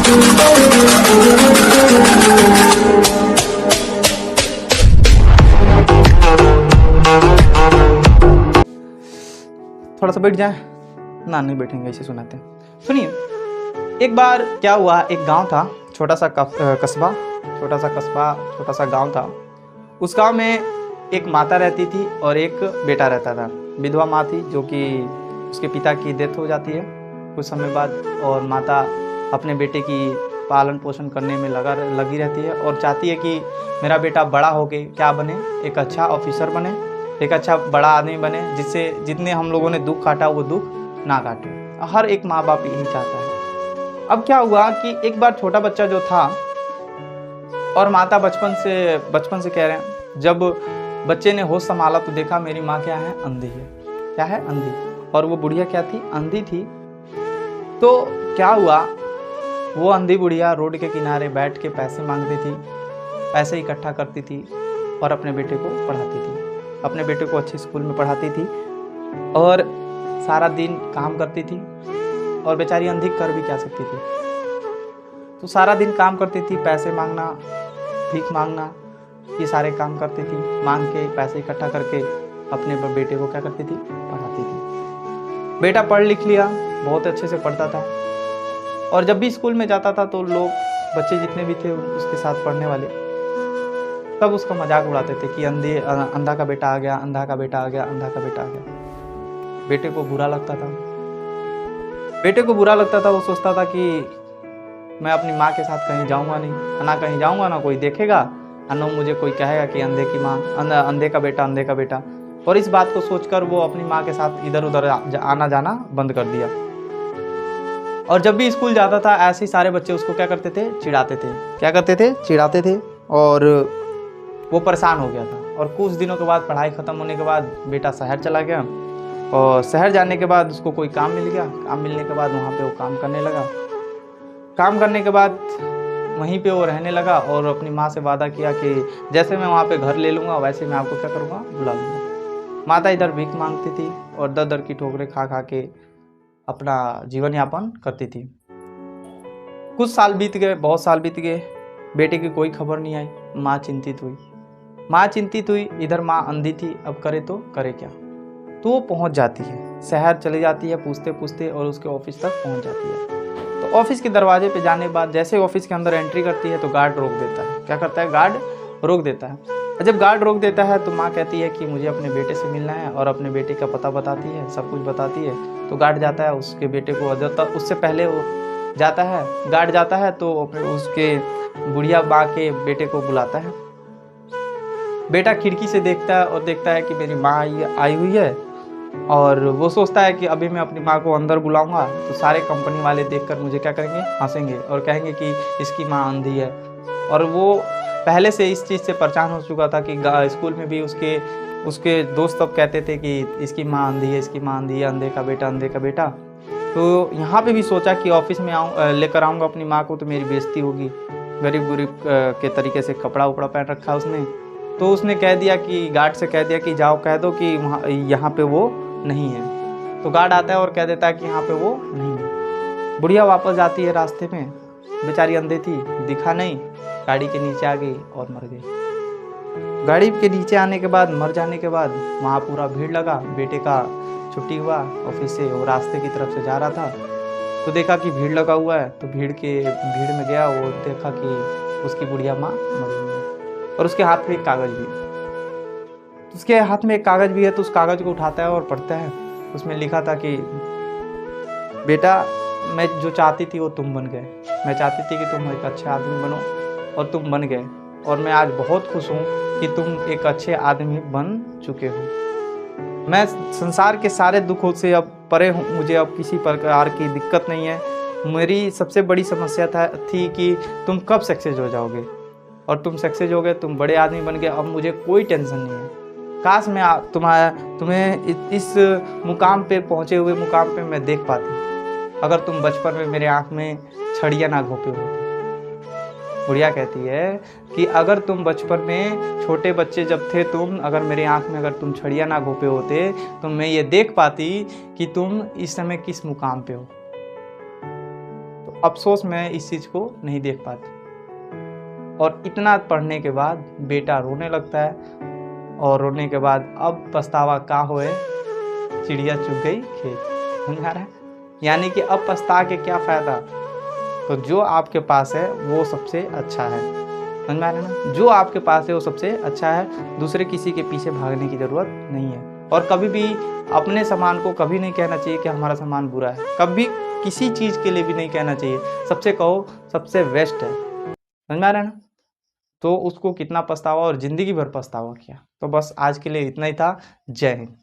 थोड़ा सा बैठ जाए ना, नहीं बैठेंगे, ऐसे सुनाते हैं। सुनिए, एक बार क्या हुआ, एक गांव था, छोटा सा कस्बा, छोटा सा गांव था। उस गांव में एक माता रहती थी और एक बेटा रहता था। विधवा माँ थी जो कि उसके पिता की डेथ हो जाती है कुछ समय बाद, और माता अपने बेटे की पालन पोषण करने में लगी रहती है और चाहती है कि मेरा बेटा बड़ा होके क्या बने, एक अच्छा ऑफिसर बने, एक अच्छा बड़ा आदमी बने, जिससे जितने हम लोगों ने दुख काटा वो दुख ना काटे। हर एक माँ बाप यही चाहता है। अब क्या हुआ कि एक बार छोटा बच्चा जो था, और माता बचपन से कह रहे हैं, जब बच्चे ने होश संभाला तो देखा मेरी माँ क्या है, अंधी है। क्या है? अंधी। और वो बुढ़िया क्या थी? अंधी थी। तो क्या हुआ, वो अंधी बुढ़िया रोड के किनारे बैठ के पैसे मांगती थी, पैसे इकट्ठा करती थी और अपने बेटे को पढ़ाती थी, अपने बेटे को अच्छे स्कूल में पढ़ाती थी और सारा दिन काम करती थी। और बेचारी अंधी कर भी क्या सकती थी, तो सारा दिन काम करती थी, पैसे मांगना, भीख मांगना, ये सारे काम करती थी। मांग के पैसे इकट्ठा करके अपने बेटे को क्या करती थी? पढ़ाती थी। बेटा पढ़ लिख लिया, बहुत अच्छे से पढ़ता था, और जब भी स्कूल में जाता था तो लोग, बच्चे जितने भी थे उसके साथ पढ़ने वाले, सब उसका मजाक उड़ाते थे कि अंधा का बेटा आ गया, अंधा का बेटा आ गया, अंधा का बेटा आ गया। बेटे को बुरा लगता था। वो सोचता था कि मैं अपनी माँ के साथ कहीं जाऊंगा नहीं, ना कहीं जाऊंगा, ना कोई देखेगा, ना मुझे कोई कहेगा कि अंधे की माँ, अंधे का बेटा। और इस बात को सोचकर वो अपनी माँ के साथ इधर उधर आना जाना बंद कर दिया। और जब भी स्कूल जाता था ऐसे ही सारे बच्चे उसको क्या करते थे? चिढ़ाते थे और वो परेशान हो गया था। और कुछ दिनों के बाद, पढ़ाई ख़त्म होने के बाद, बेटा शहर चला गया, और शहर जाने के बाद उसको कोई काम मिल गया। काम मिलने के बाद वहाँ पे वो काम करने लगा। काम करने के बाद वहीं पे वो रहने लगा और अपनी माँ से वादा किया कि जैसे मैं वहाँ पे घर ले लूँगा वैसे मैं आपको क्या करूँगा? बुला लूँगा। माता इधर भीख मांगती थी और दर दर की ठोकरें खा खा के अपना जीवन यापन करती थी। कुछ साल बीत गए, बहुत साल बीत गए, बेटे की कोई खबर नहीं आई। माँ चिंतित हुई। इधर माँ अंधी थी, अब करे तो करे क्या? तो वो पहुँच जाती है, शहर चली जाती है पूछते पूछते, और उसके ऑफिस तक पहुँच जाती है। तो ऑफिस के दरवाजे पे जाने के बाद जैसे ऑफिस के अंदर एंट्री करती है तो गार्ड रोक देता है। क्या करता है? गार्ड रोक देता है। और जब गार्ड रोक देता है तो माँ कहती है कि मुझे अपने बेटे से मिलना है, और अपने बेटे का पता बताती है, सब कुछ बताती है। तो गार्ड जाता है उसके बेटे को, उससे पहले वो जाता है, गार्ड जाता है तो उसके बुढ़िया माँ के बेटे को बुलाता है। बेटा खिड़की से देखता है और देखता है कि मेरी माँ आई हुई है, और वो सोचता है कि अभी मैं अपनी माँ को अंदर बुलाऊंगा तो सारे कंपनी वाले देखकर मुझे क्या करेंगे? हंसेंगे और कहेंगे कि इसकी माँ अंधी है। और वो पहले से इस चीज़ से परेशान हो चुका था कि स्कूल में भी उसके दोस्त सब कहते थे कि इसकी माँ अंधी है, इसकी माँ अंधी है, अंधे का बेटा। तो यहाँ पे भी सोचा कि ऑफिस में लेकर आऊँगा अपनी माँ को तो मेरी बेइज्जती होगी। गरीब के तरीके से कपड़ा उपड़ा पहन रखा है उसने। तो उसने कह दिया कि गार्ड से कह दिया कि जाओ कह दो कि वहाँ यहाँ पे वो नहीं है। तो गार्ड आता है और कह देता है कि यहाँ पे वो नहीं है। बुढ़िया वापस जाती है, रास्ते में बेचारी अंधी थी, दिखा नहीं, गाड़ी के नीचे आ गई और मर गई। गाड़ी के नीचे आने के बाद, मर जाने के बाद, वहाँ पूरा भीड़ लगा। बेटे का छुट्टी हुआ ऑफिस से, वो रास्ते की तरफ से जा रहा था तो देखा कि भीड़ लगा हुआ है, तो भीड़ में गया, वो देखा कि उसकी बुढ़िया माँ मरी हुई है और उसके हाथ में एक कागज़ भी है। उसके हाथ में एक कागज़ भी है तो उस कागज़ को उठाता है और पढ़ता है। उसमें लिखा था कि बेटा, मैं जो चाहती थी वो तुम बन गए। मैं चाहती थी कि तुम एक अच्छे आदमी बनो और तुम बन गए, और मैं आज बहुत खुश हूँ कि तुम एक अच्छे आदमी बन चुके हो। मैं संसार के सारे दुखों से अब परे हूँ, मुझे अब किसी प्रकार की दिक्कत नहीं है। मेरी सबसे बड़ी समस्या थी कि तुम कब सक्सेस हो जाओगे, और तुम सक्सेस हो गए, तुम बड़े आदमी बन गए, अब मुझे कोई टेंशन नहीं है। काश मैं तुम्हें इस मुकाम पे पहुँचे हुए मुकाम पे मैं देख पाती, अगर तुम बचपन में मेरे आँख में छड़ियाँ ना घोंपे होते। बुढ़िया कहती है कि अगर तुम बचपन में छोटे बच्चे जब थे तुम, अगर मेरे आँख में अगर तुम छड़ियाँ ना घोंपे होते तो मैं ये देख पाती कि तुम इस समय किस मुकाम पे हो। तो अफसोस मैं इस चीज़ को नहीं देख पाती। और इतना पढ़ने के बाद बेटा रोने लगता है, और रोने के बाद अब पछतावा का होए, चिड़िया चुग गई खेत। समझ आ रहा है? यानी कि अब पछता के क्या फ़ायदा। तो जो आपके पास है वो सबसे अच्छा है। समझ में आ रहा है ना? जो आपके पास है वो सबसे अच्छा है, दूसरे किसी के पीछे भागने की ज़रूरत नहीं है। और कभी भी अपने सामान को कभी नहीं कहना चाहिए कि हमारा सामान बुरा है, कभी किसी चीज़ के लिए भी नहीं कहना चाहिए। सबसे कहो सबसे बेस्ट है। समझ में आ रहा है ना? तो उसको कितना पछतावा और ज़िंदगी भर पछतावा किया। तो बस आज के लिए इतना ही था। जय हिंद।